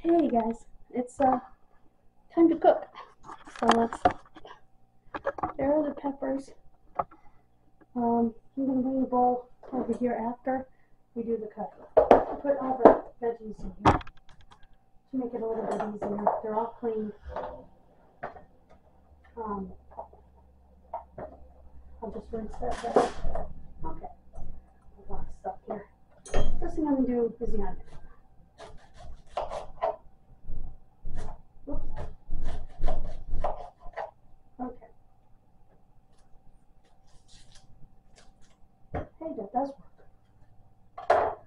Hey guys, it's time to cook. So let's arrow the peppers. I'm gonna bring the bowl over here after we do the cutting. I put all the veggies in here to make it a little bit easier. They're all clean. I'll just rinse that down. Okay, a lot of stuff here. First thing I'm gonna do is the onion. Oops. Okay. Hey, that does work.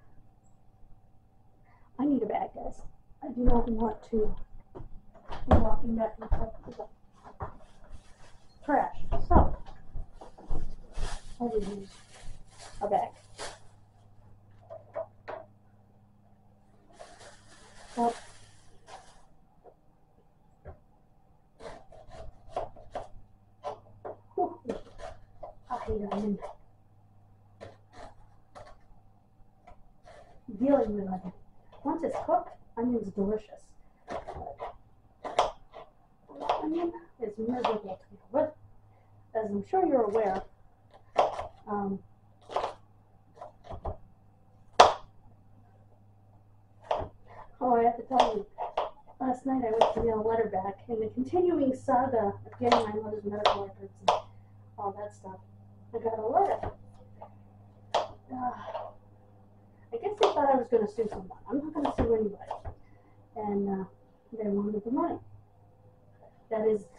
I need a bag, guys. I do not want to be walking back and forth with the trash. So, I will use a bag. Well, I hate onion. Dealing with onion. Once it's cooked, onion's delicious. Onion is miserable to deal with. As I'm sure you're aware, oh, I have to tell you, last night I went to mail a letter back in the continuing saga of getting my mother's medical records and all that stuff. I got a letter. I guess they thought I was going to sue someone. I'm not going to sue anybody. And they wanted the money. That is,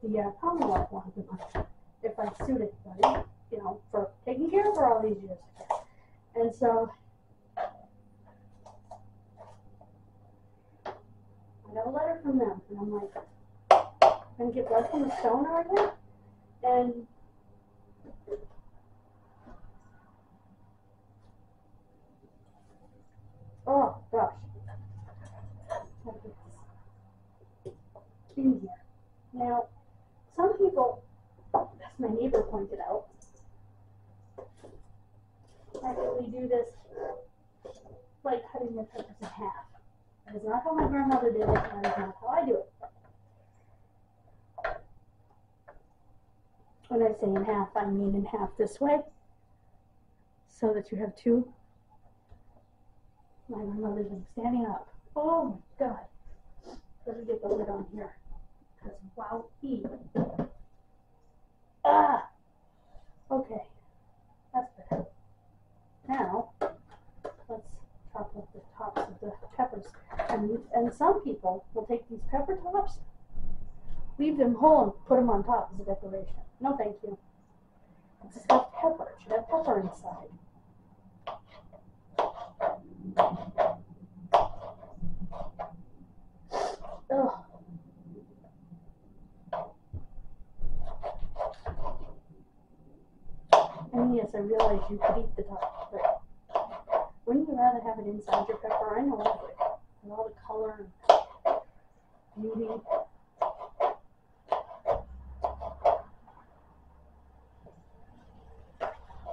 the Commonwealth wanted the money. If I sued anybody, you know, for taking care of her all these years. And so, I got a letter from them. And I'm like, I'm going to get blood from the stone, are you? And oh gosh, in here. Now, some people, as my neighbor pointed out, actually do this like cutting the peppers in half. That is not how my grandmother did it, and that is not how I do it. When I say in half, I mean in half this way, so that you have two. My grandmother's been standing up. Oh my God. Let me get the lid on here. Because wow, ah! Okay. That's better. Now, let's chop up the tops of the peppers. And some people will take these pepper tops, leave them whole, and put them on top as a decoration. No, thank you. It's a stuffed pepper. It should have pepper inside. Ugh. And yes, I realize you could eat the top, but wouldn't you rather have it inside your pepper? I know I would. And all the color and beauty.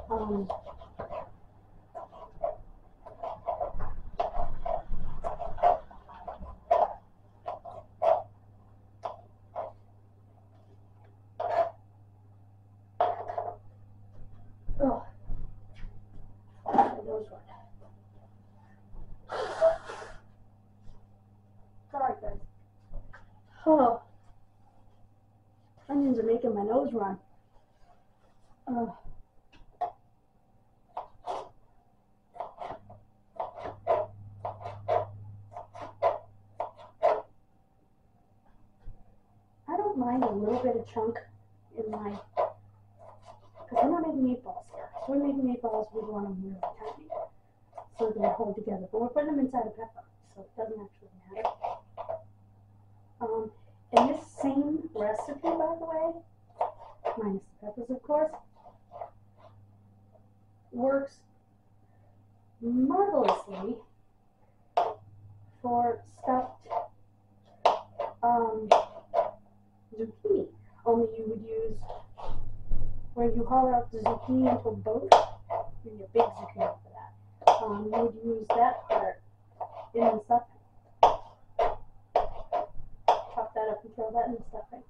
Oh, those one. Sorry, guys. Oh, onions are making my nose run. I don't mind a little bit of chunk in my, because we're not making meatballs here. If we're making meatballs, we want them really tiny, so they hold together. But we're putting them inside a pepper, so it doesn't actually matter. And this same recipe, by the way, minus the peppers, of course, works marvelously for stuffed zucchini. Only you would use, where you haul out the zucchini into a boat, you need a big zucchini for that. You would use that part in the stuffing. that up and throw that in the stuffing.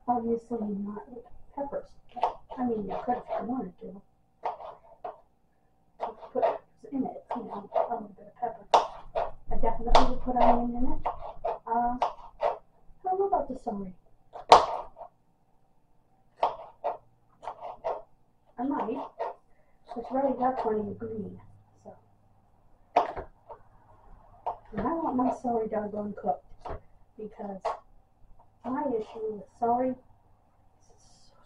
Obviously not with peppers. I mean, you could if you wanted to. Put peppers in it, you know, a little bit of pepper. I definitely would put onion in it. I don't know about the celery. I might. It's already got plenty of green, so. And I want my celery doggone cooked because my issue with celery is so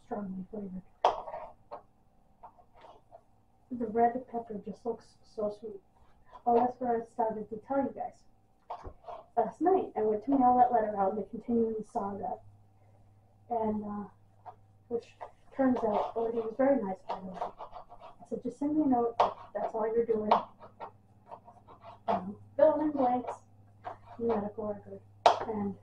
strongly flavored. The red pepper just looks so sweet. Oh, that's what I started to tell you guys. Last night, I went to mail that letter out, the continuing saga, and which turns out, oh, he was very nice, by the way. I said, just send me a note, that's all you're doing. Fill in blanks, medical record, and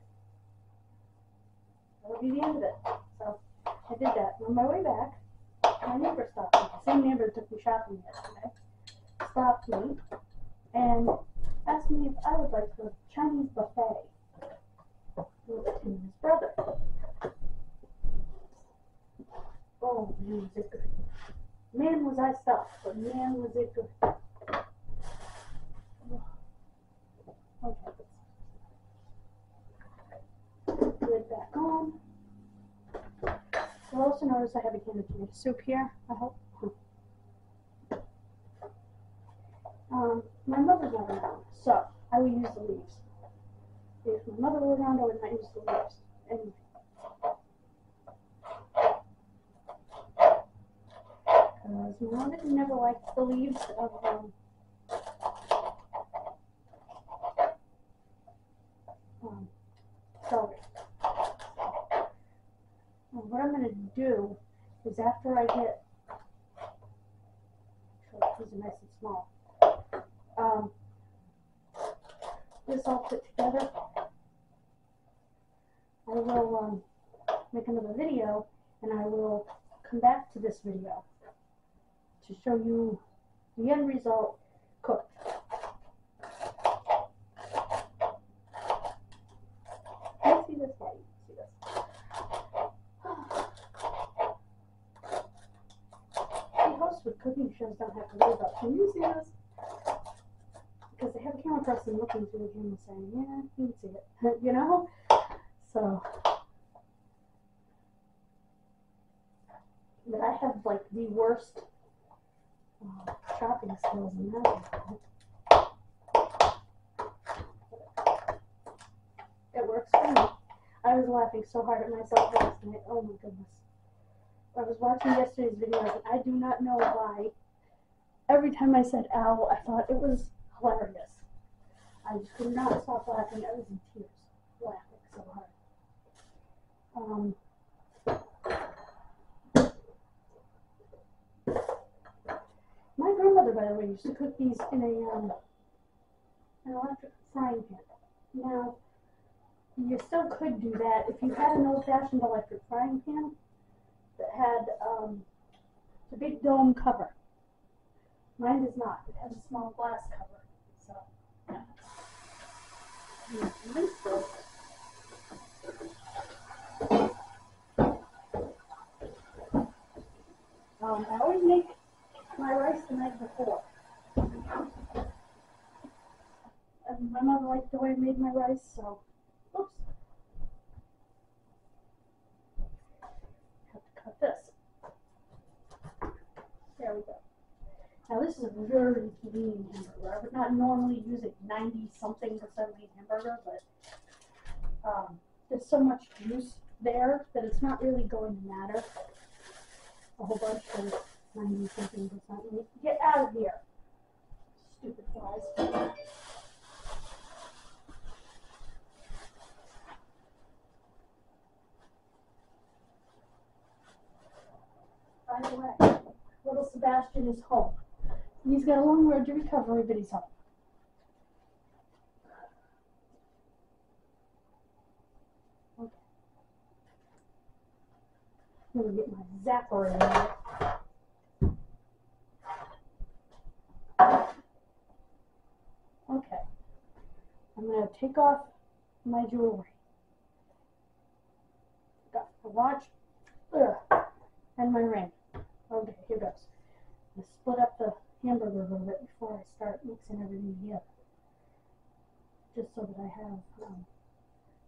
that'll be the end of it. So, I did that. On my way back, my neighbor stopped me. The same neighbor took me shopping yesterday. Stopped me and asked me if I would like to go to Chinese buffet with him and his brother. Oh, man, was it good. Man, was I stuffed, but man, was it good. Okay, let's put it back on. You'll also notice I have a can of tomato soup here, I hope. My mother's not around, so I will use the leaves. If my mother were around, I would not use the leaves. Anyway. Because my mother never liked the leaves of celery. Now what I'm going to do is after I get, these are nice and small, this all put together, I will make another video, and I will come back to this video to show you the end result cooked. Can you see this light? See this? The hosts with cooking shows don't have to worry about, can you see this? Because they have a camera person looking through the camera saying, yeah, you can see it, you know? So, but I have like the worst chopping skills in that. It works for me. I was laughing so hard at myself last night. Oh my goodness. I was watching yesterday's video and I do not know why. Every time I said ow, I thought it was hilarious. I just could not stop laughing. I was in tears, laughing so hard. My grandmother, by the way, used to cook these in an electric frying pan. Now, you still could do that if you had an old-fashioned electric frying pan that had a big dome cover. Mine does not. It has a small glass cover. So, I always make my rice the night before. And my mother liked the way I made my rice, so, oops. Have to cut this. There we go. Now this is a very lean hamburger. I would not normally use a 90-something% lean hamburger, but there's so much juice there that it's not really going to matter a whole bunch of 90-something%. Get out of here, stupid flies. By the way, little Sebastian is home. He's got a long road to recovery, but he's home. I'm gonna get my zapper in there. Okay. I'm gonna take off my jewelry. Got my watch. And my ring. Okay, here goes. I'm gonna split up the hamburger a little bit before I start mixing everything together. Just so that I have,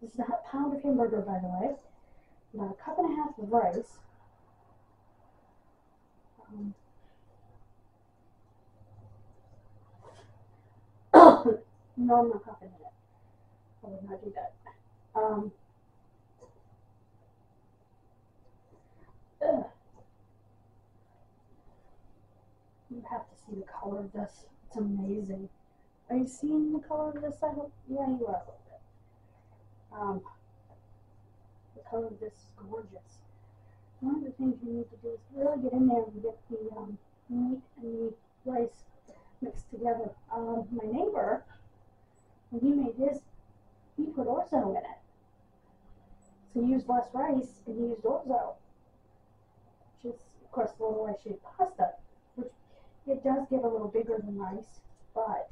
this is a pound of hamburger, by the way. About a cup and a half of rice. No, I'm not confident in it. I would not do that. You have to see the color of this. It's amazing. Are you seeing the color of this? I hope. Yeah, you are a little bit. The color of this is gorgeous. One of the things you need to do is really get in there and get the meat and the rice mixed together. My neighbor, when he made his, he put orzo in it. So he used less rice and he used orzo, which is, of course, a little rice-shaped pasta, which it does get a little bigger than rice, but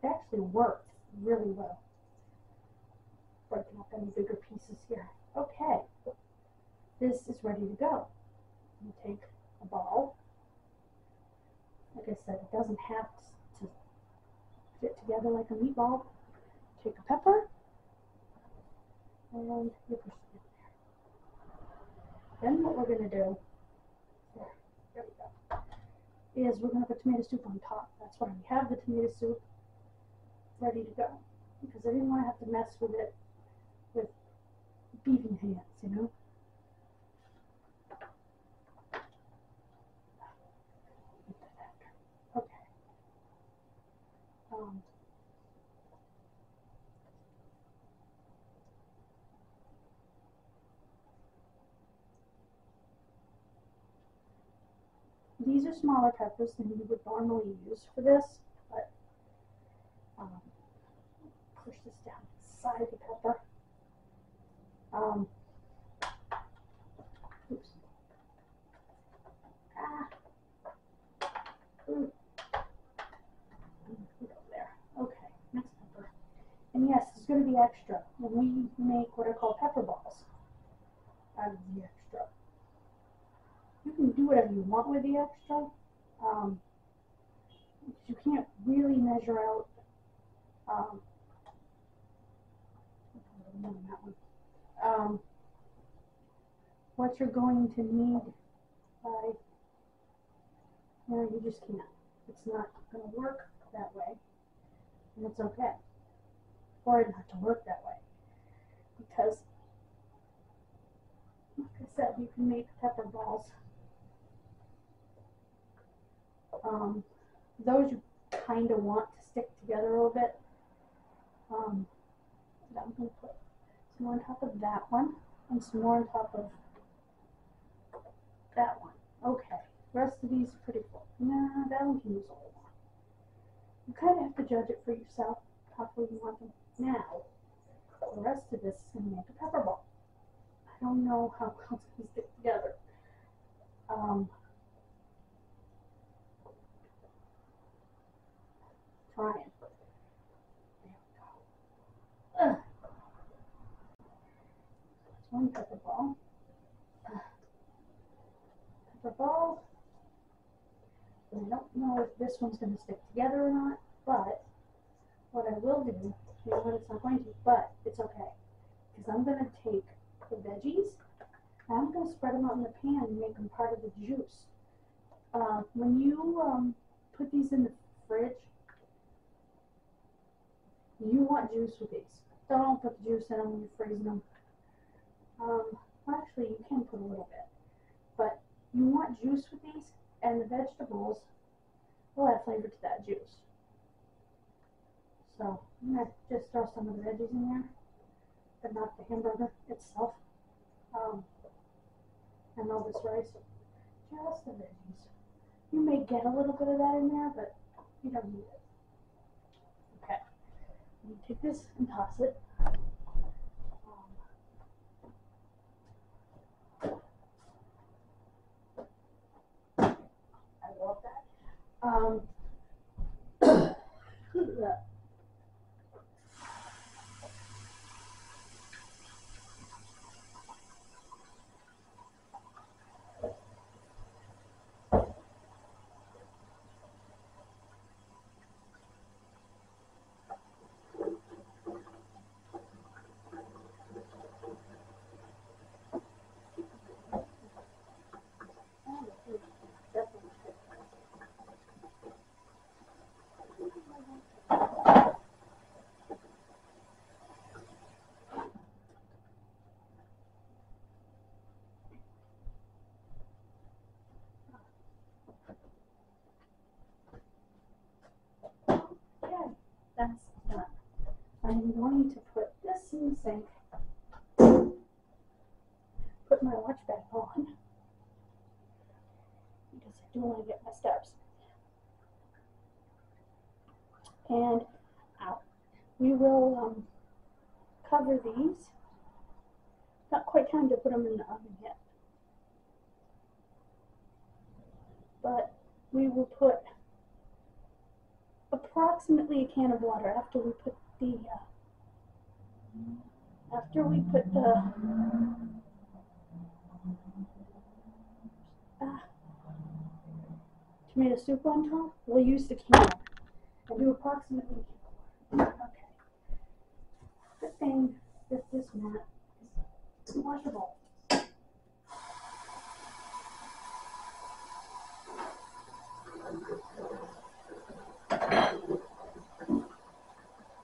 it actually worked really well. Breaking up any bigger pieces here. Okay, this is ready to go. You take a ball. Like I said, it doesn't have to fit together like a meatball. Take a pepper, and you push it in there. Then what we're going to do, there we go, is we're going to put tomato soup on top. That's why we have the tomato soup ready to go. Because I didn't want to have to mess with it with beating hands, you know. Okay. These are smaller peppers than you would normally use for this, but push this down inside the pepper. Oops. Ooh. There. Okay, next pepper. And yes, it's going to be extra. And we make what are called pepper balls out of the extra. You can do whatever you want with the extra. You can't really measure out what you're going to need by, you just can't. It's not going to work that way, and it's okay for it not to work that way, because like I said, you can make pepper balls. Those you kind of want to stick together a little bit. I'm going to put some more on top of that one and some more on top of that one. Okay, the rest of these are pretty full. Nah, that one can use a little more. You kind of have to judge it for yourself how full you want them. Now, the rest of this is going to make a pepper ball. I don't know how well it's going to stick together. Trying. There we go. That's one pepper ball. Pepper ball. And I don't know if this one's going to stick together or not, but what I will do, you know what, it's not going to, but it's okay. Because I'm going to take the veggies and I'm going to spread them out in the pan and make them part of the juice. When you put these in the fridge, you want juice with these. Don't put the juice in them when you're freezing them. Well, actually, you can put a little bit. But you want juice with these, and the vegetables will add flavor to that juice. So I'm going to just throw some of the veggies in there, but not the hamburger itself. And all this rice, just the veggies. You may get a little bit of that in there, but you don't need it. Okay, I'm going to take this and toss it. Yeah. Okay, that's done. I'm going to put this in the sink, put my watch back on, because I do want to get my steps. And we will cover these. Not quite time to put them in the oven yet, but we will put approximately a can of water after we put the tomato soup on top. We'll use the can and do approximately. Okay. Good thing that this mat is washable.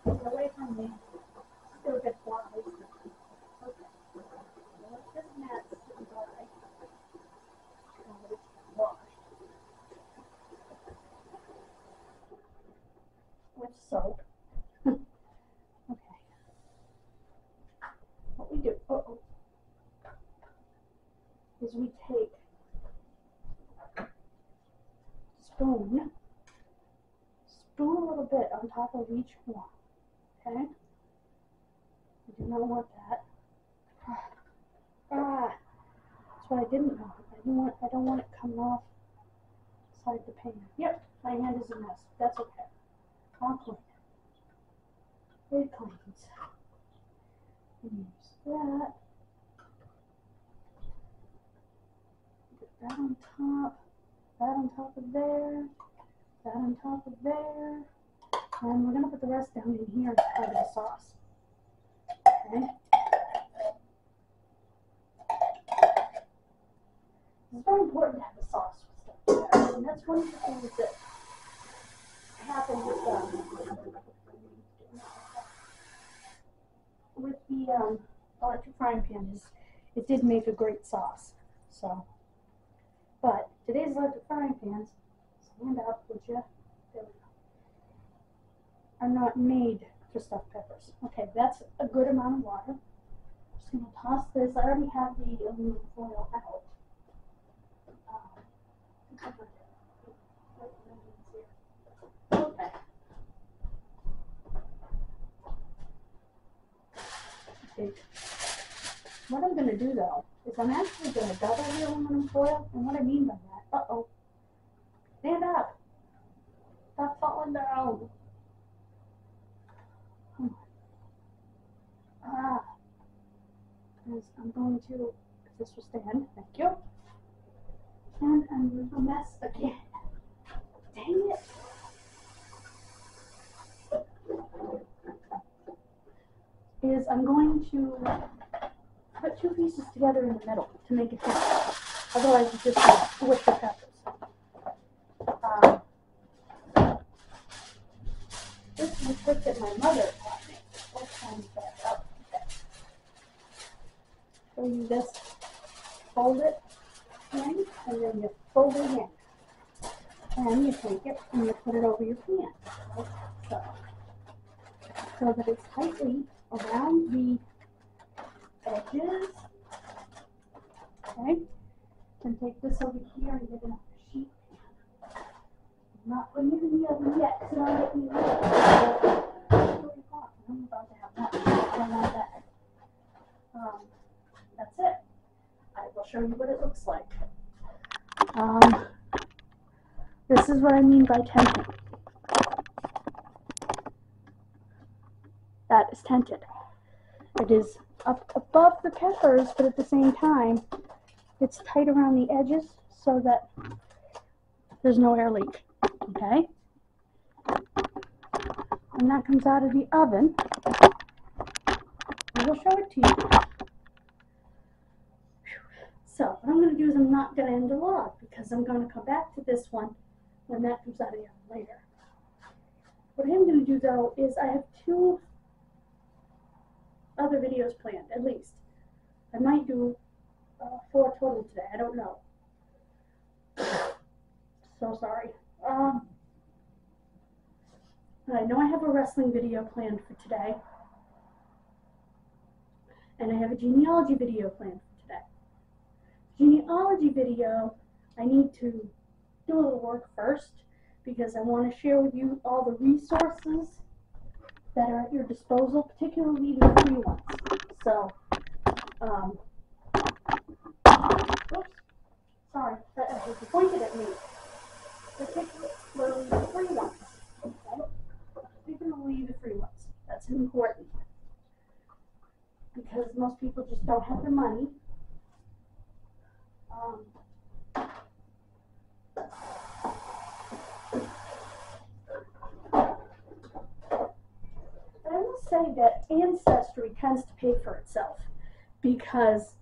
Get away from me. Still get flies. Okay. Well, let this mat sit and dry. Now that it's washed. With soap. Okay. What we do is we take a spoon a little bit on top of each one. Okay? I do not want that. That's what I didn't want. I don't want it coming off inside the pan. Yep, my hand is a mess. That's okay. I'll clean it. It cleans. Use that. Put that on top of there, that on top of there. And we're going to put the rest down in here as part of the sauce. Okay? It's very important to have the sauce with stuff together. And that's one of the things that happened with the electric frying pan is it did make a great sauce. So, but today's electric frying pans, stand up, would you? There we go. Are not made for stuffed peppers. Okay, that's a good amount of water. I'm just going to toss this. I already have the aluminum foil out. Okay. Okay. What I'm going to do though is I'm actually going to double the aluminum foil. And what I mean by that, stand up. Stop falling down. I'm going to, if this will stand, thank you. And I'm going to mess again. Dang it. Is I'm going to put two pieces together in the middle to make it fit. Otherwise, it's just going to squish the peppers. This is a trick that my mother taught me. Let's find that out. So you just fold it in, and then you fold it in. And you take it and you put it over your pan. Like so. So that it's tightly around the edges. Okay? And take this over here and get it on the sheet pan. I'm not putting it in the oven yet, because I'll get me ready. I'm about to have that. I don't want that. That's it. I will show you what it looks like. This is what I mean by tented. That is tented. It is up above the peppers, but at the same time, it's tight around the edges so that there's no air leak. Okay? When that comes out of the oven, I will show it to you. So what I'm going to do is I'm not going to end the log because I'm going to come back to this one when that comes out of the oven later. What I am going to do though is I have 2 other videos planned, at least. I might do 4 total today. I don't know. So sorry. But I know I have a wrestling video planned for today. And I have a genealogy video planned for today. Genealogy video, I need to do a little work first because I want to share with you all the resources that are at your disposal, particularly the free ones. So, oops, sorry, that was pointed at me. Particularly the free ones. Okay? Particularly the free ones. That's important. Because most people just don't have the money. I will say that Ancestry tends to pay for itself because,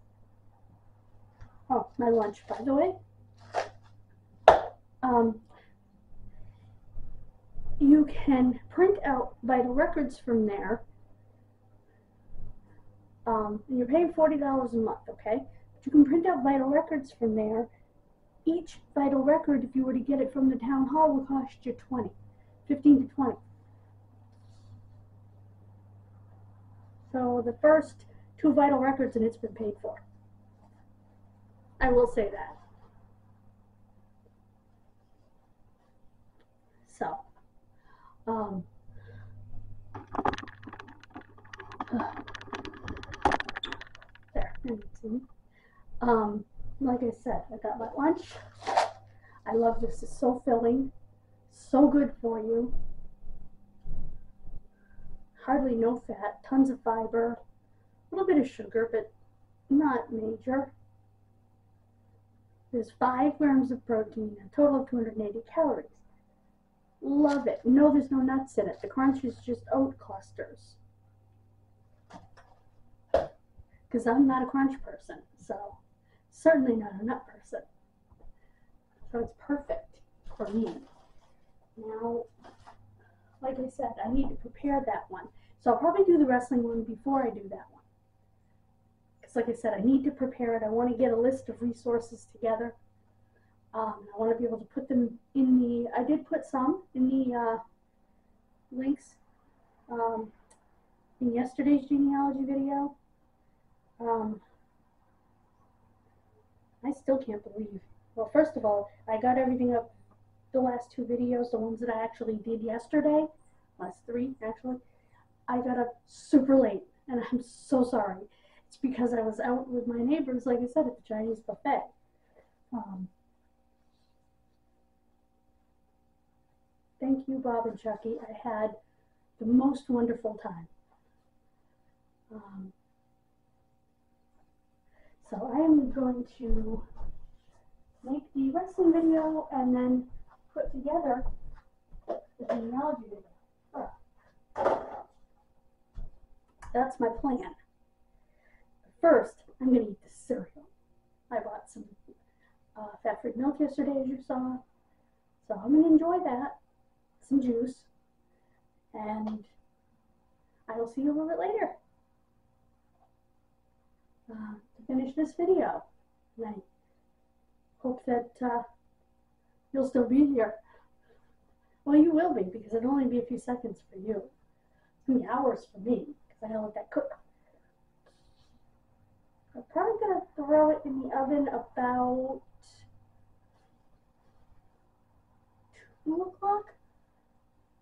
oh, my lunch, by the way. You can print out vital records from there. And you're paying $40 a month, okay? But you can print out vital records from there. Each vital record, if you were to get it from the town hall, will cost you $15 to $20. So the first 2 vital records and it's been paid for. I will say that. So, there. Like I said, I got my lunch. I love this. It's so filling, so good for you. Hardly no fat, tons of fiber, a little bit of sugar, but not major. There's 5 grams of protein, a total of 280 calories. Love it. No, there's no nuts in it. The crunch is just oat clusters. Because I'm not a crunch person, so certainly not a nut person. So it's perfect for me. Now, like I said, I need to prepare that one. So I'll probably do the wrestling one before I do that one. Because like I said, I need to prepare it. I want to get a list of resources together. I want to be able to put them in the, I did put some in the links in yesterday's genealogy video. I still can't believe, well, first of all, I got everything up, the last 2 videos, the ones that I actually did yesterday, last 3 actually, I got up super late, and I'm so sorry. It's because I was out with my neighbors, like I said, at the Chinese buffet. Thank you, Bob and Chucky. I had the most wonderful time. So I am going to make the wrestling video and then put together the genealogy video. That's my plan. First, I'm going to eat the cereal. I bought some fat-free milk yesterday, as you saw. So I'm going to enjoy that. Some juice. And I will see you a little bit later. To finish this video. And I hope that you'll still be here. Well, you will be, because it'll only be a few seconds for you. It's going to be hours for me, because I gotta let that cook. I'm probably going to throw it in the oven about 2 o'clock.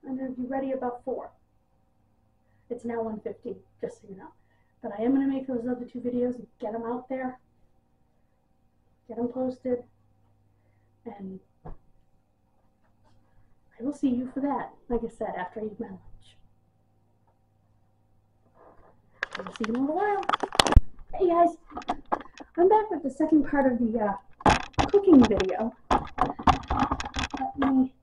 I'm going to be ready about 4. It's now 1:15, just so you know. But I am going to make those other 2 videos and get them out there, get them posted, and I will see you for that, like I said, after I eat my lunch. I'll see you in a little while. Hey guys, I'm back with the second part of the cooking video. Let me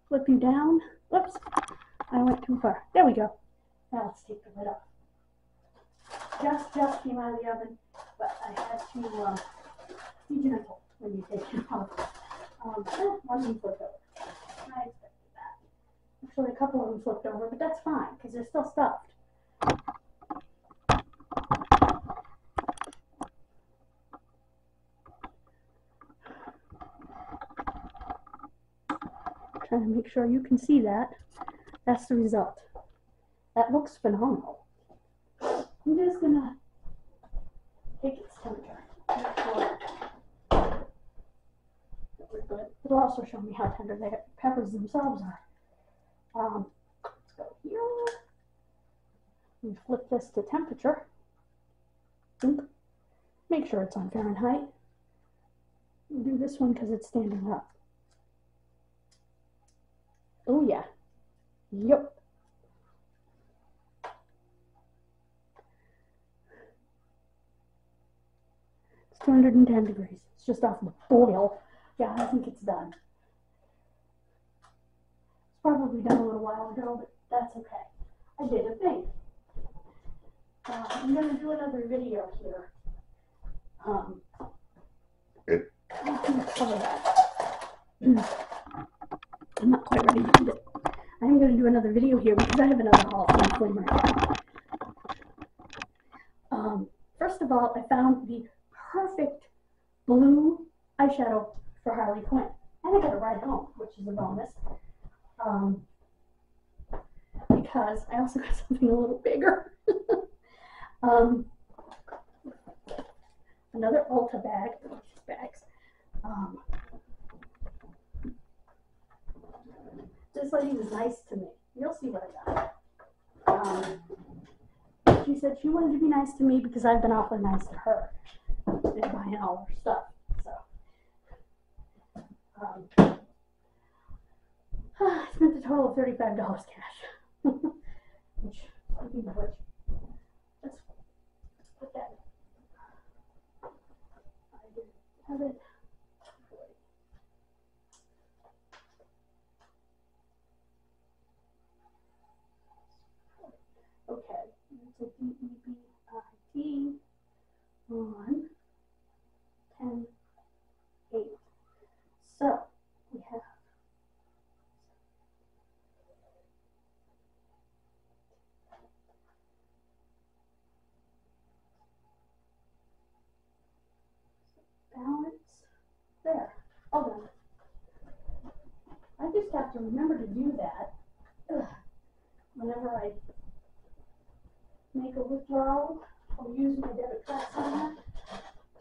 flip you down. Whoops, I went too far. There we go. Now let's take the lid off. Just came out of the oven, but I had to be gentle when you take it off. One of them flipped over. I expected that. Actually, a couple of them flipped over, but that's fine because they're still stuffed. Trying to make sure you can see that. That's the result. That looks phenomenal. I'm just gonna take its temperature. Make sure that we're good. It'll also show me how tender the peppers themselves are. Let's go here. And flip this to temperature. Make sure it's on Fahrenheit. We'll do this one because it's standing up. Oh yeah. Yep. It's 210 degrees. It's just off the boil. Yeah, I think it's done. It's probably done a little while ago, but that's okay. I did a thing. I'm going to do another video here. I can cover that. I'm not quite ready to eat it. I'm going to do another video here because I have another haul from Flame right now. First of all, I found the perfect blue eyeshadow for Harley Quinn. And I got it right home, which is a bonus. Because I also got something a little bigger. Another Ulta bag. Bags. This lady was nice to me. You'll see what I got. She said she wanted to be nice to me because I've been awfully nice to her in buying all her stuff. So, I spent a total of $35 cash. Which, speaking of which, let's put that in. I didn't have it. Okay, it's a DEBIT on 10/8. So we have balance there. Hold on. I just have to remember to do that whenever I make a withdrawal or use my debit card somewhere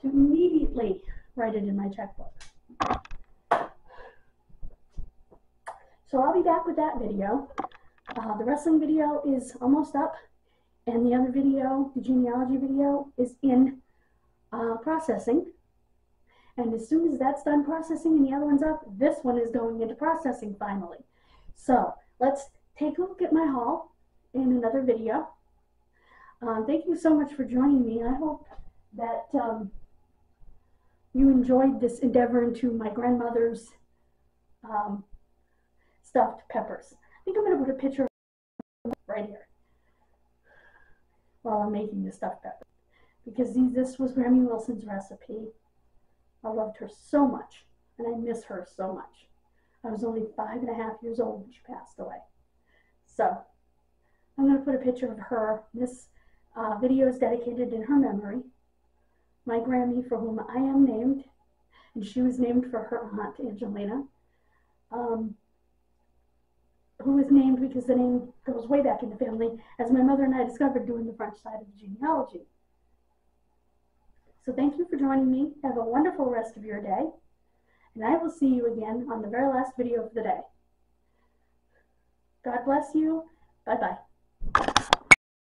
to immediately write it in my checkbook. So I'll be back with that video. The wrestling video is almost up, and the other video, the genealogy video, is in processing. And as soon as that's done processing and the other one's up, this one is going into processing finally. So let's take a look at my haul in another video. Thank you so much for joining me. I hope that you enjoyed this endeavor into my grandmother's stuffed peppers. I think I'm going to put a picture of right here while I'm making the stuffed peppers, because this was Grammy Wilson's recipe. I loved her so much, and I miss her so much. I was only 5.5 years old when she passed away. So I'm going to put a picture of her. This video is dedicated in her memory. My Grammy, for whom I am named, and she was named for her aunt, Angelina, who was named because the name goes way back in the family, as my mother and I discovered doing the French side of the genealogy. So thank you for joining me. Have a wonderful rest of your day, and I will see you again on the very last video of the day. God bless you. Bye-bye.